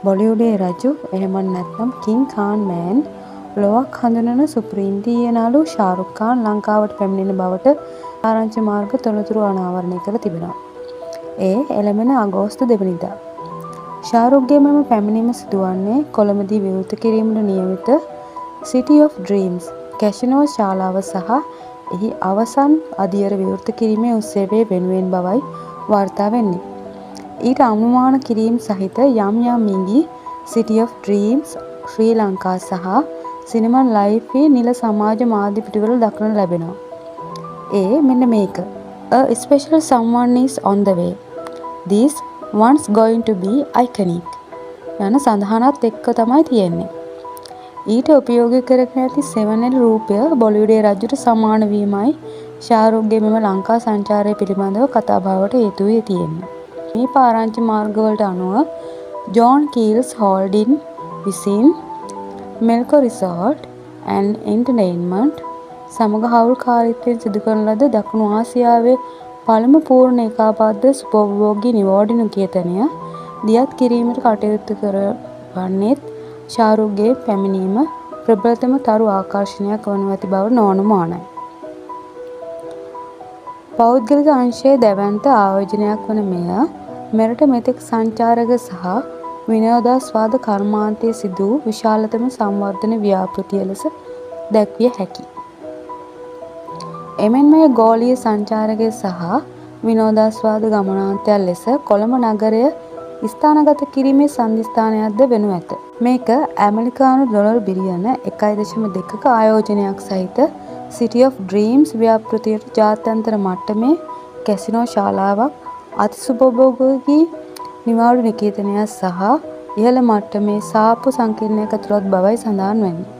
බොලිවුඩයේ රජු එහෙම නැත්නම් කිං ખાන් මෑන් ලොවක් හඳුනන සුපිරි ඉන්දීය නළු ශාරුක් ખાන් ලංකාවට පැමිණෙන බවට ආරංචි මාර්ග තොරතුරු අනාවරණය කර තිබෙනවා. ඒ එළඹෙන අගෝස්තු 2 වෙනිදා. ශාරුක්ගේ මෙම පැමිණීම සිදුවන්නේ කොළඹදී විවෘත කිරීමට නියමිත සිටි ඔෆ් ඩ්‍රීම්ස් කැසිනෝ ශාලාව සහ එහි අවසන් අදියර විවෘත කිරීමේ උත්සවය වෙනුවෙන් බවයි වාර්තා වෙන්නේ. ඊට අනුමාන කිරීම සහිත යම් ඉඟි සිටි ඔෆ් ඩ්‍රීම්ස් ශ්‍රී ලංකා සහ සිනමන් ලයිෆ් නිල සමාජ මාධ්‍ය පිටුවල දක්නට ලැබෙනවා. මෙන්න මේක. A special someone is on the way. This one's going to be iconic. යන සඳහනත් එක්ක තමයි තියෙන්නේ. ඊට උපයෝගී කරගෙන ඇති සෙවණැලි රූපය බොලිවුඩයේ රජුට සමාන වීමයි ශාරුක්ගේ මෙම ලංකා සංචාරය පිළිබඳව කතාබහට හේතු වී තියෙන්නේ. මේ ආරංචි මාර්ගවලට අනුව ජෝන් කීල්ස් හෝල්ඩින් විසින් මෙල්කෝ රිසෝට් ඇන්ඩ් එන්ටර්ටේන්මන්ට් සමග හවුල්කාරීත්වයෙන් සිදු කරන ලද දකුණු ආසියාවේ පළමු පූර්ණ ඒකාබද්ධ සුඛෝපභෝගී නිවෝඩි නිකේතනය දියත් කිරීමට කටයුතු කරවන්නේත් ශාරුක්ගේ පැමිණීම ප්‍රබලතම තරු ආකර්ෂණයක් වනු ඇති බව නොඅනුමානයි. පෞද්ගලික අංශයේ දැවැන්ත ආයෝජනයක් වන මෙය මෙරට මෙතෙක් සංචාරක සහ විනෝදාස්වාද කර්මාන්තයේ සිදු වූ විශාලතම සංවර්ධන ව්‍යාපෘතිය ලෙස දැක්විය හැකියි. එමෙන්ම ගෝලීය සංචාරකය සහ විනෝදාස්වාද ගමනාන්තයක් ලෙස කොළඹ නගරය ස්ථානගත කිරීමේ සන්ධිස්ථානයක්ද වෙනු ඇත. මේක ඇමරිකානු ඩොලර් බිලියන 1.2ක ආයෝජනයක් සහිත සිටි ඔෆ් ඩ්‍රීම්ස් ව්‍යාපෘතියට ජාත්‍යන්තර මට්ටමේ කැසිනෝ ශාලාවක් අතිසුභෝභෝගී නිවාඩු නිකේතනයක් සහ ඉහළ මට්ටමේ සාප්පු සංකීර්ණයක් ඇතුළත් බවයි සඳහන් වෙන්නේ.